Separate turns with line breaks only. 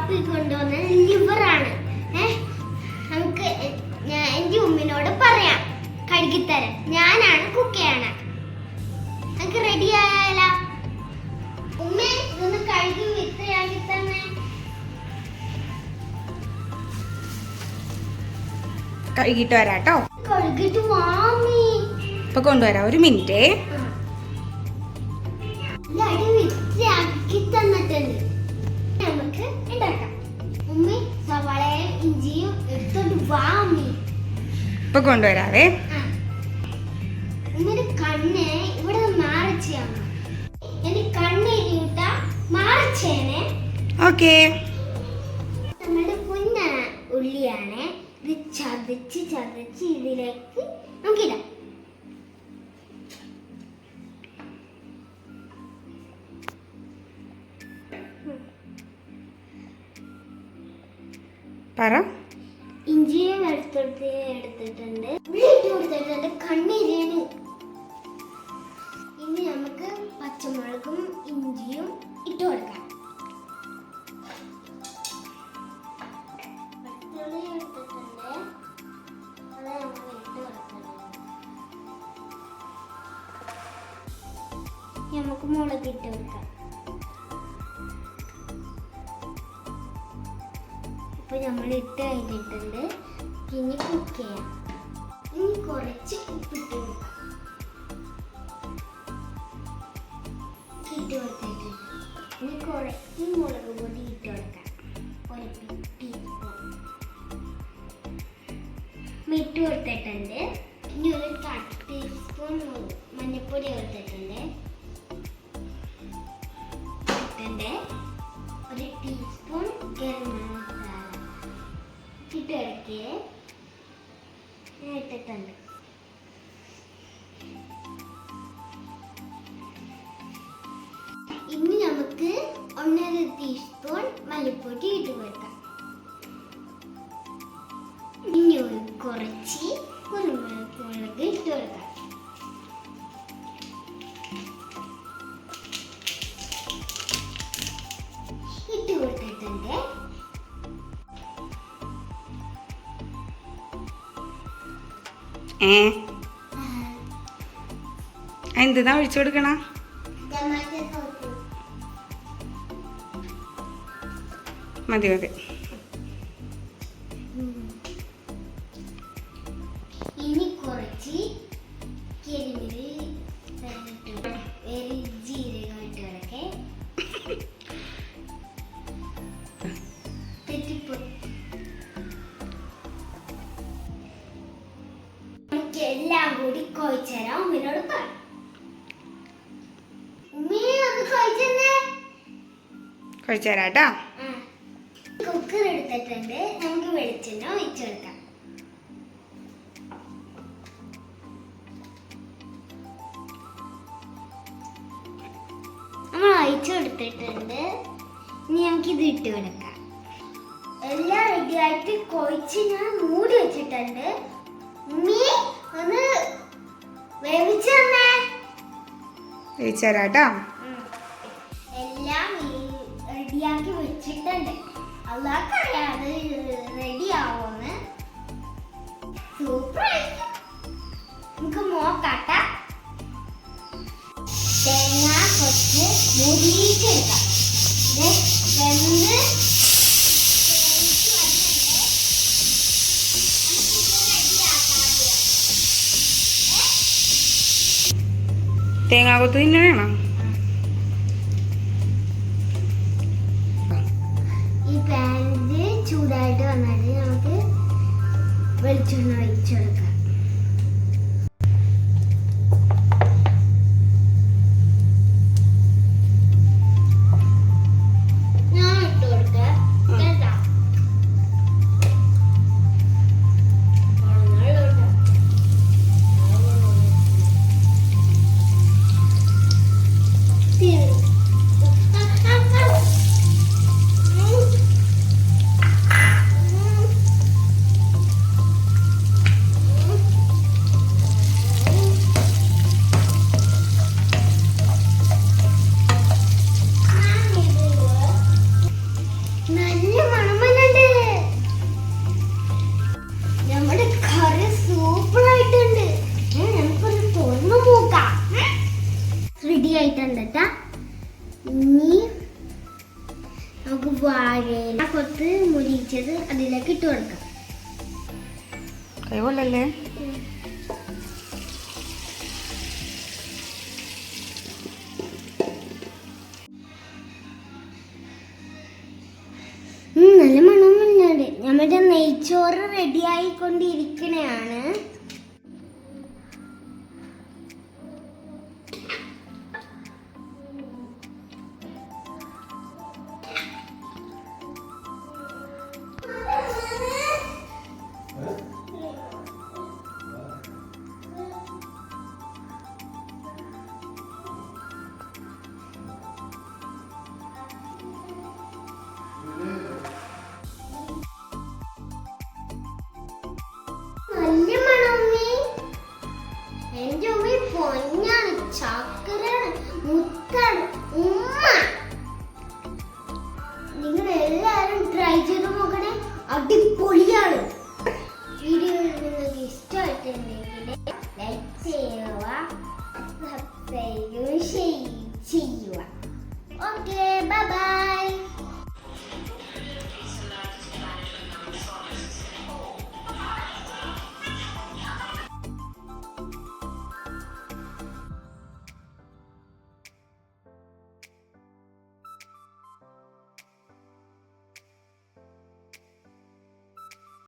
വാപ്പി കൊണ്ടുവന്ന ലിവറാണ്. നമുക്ക് എൻ്റെ ഉമ്മിനോട് പറയാം കഴുകിത്തരാൻ. ഞാനാണ് കുക്ക് ചെയ്യണം. നമുക്ക് റെഡി ആയാലോ? ഉമ്മ ഇതൊന്ന് കഴുകി വിത്രയാക്കി തന്നെ.
കഴുകിട്ട് വരാട്ടോ.
കഴുകിട്ട് വാമി.
ഇപ്പൊ കൊണ്ടുവരാം, ഒരു മിനിറ്റ്.
വിത്രയാക്കി തന്നിട്ടുണ്ട്. നമുക്ക് ഉണ്ടാക്കാം. ഉമ്മി സവാളയും ഇഞ്ചിയും എടുത്തോണ്ട് വാമി.
ഇപ്പൊ കൊണ്ടുവരാവേ.
ഉമ്മിന്റെ കണ്ണ് ഇവിടെ മാറിച്ചാണ്. എനിക്ക് കണ്ണെരിയൂട്ട മാറിച്ചേനെ.
ഓക്കേ.
നമ്മുടെ കുഞ്ഞ ഉള്ളിയാണ്. ഇത് ചതച്ച് ചതച്ച് ഇതിലേക്ക് നമുക്കിടാം.
പറ.
ഇഞ്ചിയും വെളുത്തുള്ളി എടുത്തിട്ടുണ്ട്, ഉള്ളി ഇട്ട് കൊടുത്തിട്ടുണ്ട്, കണ്ണിരിയാണ്. ഇനി നമുക്ക് പച്ചമുളകും ഇഞ്ചിയും ഇട്ട് കൊടുക്കാം. വെളുത്തുള്ളി എടുത്തിട്ടുണ്ട്, അത് നമ്മൾ ഇട്ട് കൊടുക്കണം. നമുക്ക് മുളക് ഇട്ട് കൊടുക്കാം. ഇപ്പൊ നമ്മൾ ഇട്ട് കഴിഞ്ഞിട്ടുണ്ട്. ഇനി കുക്ക് ചെയ്യാം. ഇനി കുറച്ച് ഉപ്പിട്ട് കൊടുക്കാം. ഇട്ട് കൊടുത്തിട്ടുണ്ട്. ഇനി കുറച്ച് മുളക് പൊടി ഇട്ട് കൊടുക്കാം. ഒരു ടീസ്പൂൺ ഇട്ട് കൊടുത്തിട്ടുണ്ട്. ഇനി ഒരു 1/2 ടീസ്പൂൺ മഞ്ഞൾപ്പൊടി കൊടുത്തിട്ടുണ്ട്. ഒരു ടീസ്പൂൺ ഗരം മസാല ഇട്ട് ഇറക്കി ഇട്ടിട്ടുണ്ട്. ഇനി നമുക്ക് 1.5 ടീസ്പൂൺ മല്ലിപ്പൊടി ഇട്ട് കൊടുക്കാം. ഇനി കുറച്ച് കുരുമുളക് ഇട്ട് കൊടുക്കാം. ഇട്ട് കൊടുത്തിട്ടുണ്ട്.
എന്തിനാ ഒഴിച്ചു കൊടുക്കണ? മതി മതി.
ഇനി കുറച്ച് ജീരകം ഇട്ടൊക്കെ എല്ലാം കൂടി കൊഴിച്ചരാം. ഉമ്മിനോട് പറ. ഉമ്മി ഒന്ന്
കൊഴിച്ചരാട്ടാ.
കുക്കർ എടുത്തിട്ടുണ്ട്. നമുക്ക് വെളിച്ചെണ്ണ ഒഴിച്ചെടുക്കാം. നമ്മൾ ഒഴിച്ചെടുത്തിട്ടുണ്ട്. ഇനി നമുക്ക് ഇത് ഇട്ട് കൊടുക്കാം. എല്ലാം റെഡിയായിട്ട് കൊഴിച്ച് ഞാൻ മൂടി വെച്ചിട്ടുണ്ട്. ഉമ്മി ഒന്ന് വേവിച്ച് തന്നേ.
വേവിച്ചരാട്ടാ.
എല്ലാം റെഡിയാക്കി വെച്ചിട്ടുണ്ട്. അല്ലാക്കറിയാതെ റെഡി ആവുമെന്ന്. സൂപ്പർ. നമുക്ക് നോക്കാട്ട. തേങ്ങ കുറച്ച് മുരിച്ചെടുക്കാം. വെന്ത്
തേങ്ങാകൊത്ത് തന്നെ വേണം.
ഈ പാനില് ചൂടായിട്ട് വന്നിട്ട് നമുക്ക് വെളിച്ചെണ്ണ ഒഴിച്ചെടുക്കാം. ഞാൻ ഇട്ട് കൊടുക്കാം. ആയിട്ടുണ്ട് കേട്ടാ. ഇനി നമുക്ക് വാഴയില കൊത്ത് മുരിച്ചത് അതിലേക്ക് ഇട്ട് കൊടുക്കാം.
കൈ കൊള്ളല്ലേ?
നല്ല മണമുണ്ട്. നമ്മുടെ നെയ്ച്ചോറ് റെഡി ആയിക്കൊണ്ടിരിക്കണയാണ്. നല്ല മണമേ. എന്റെ ഉമ്മ പൊന്നാണ് ചാക്ക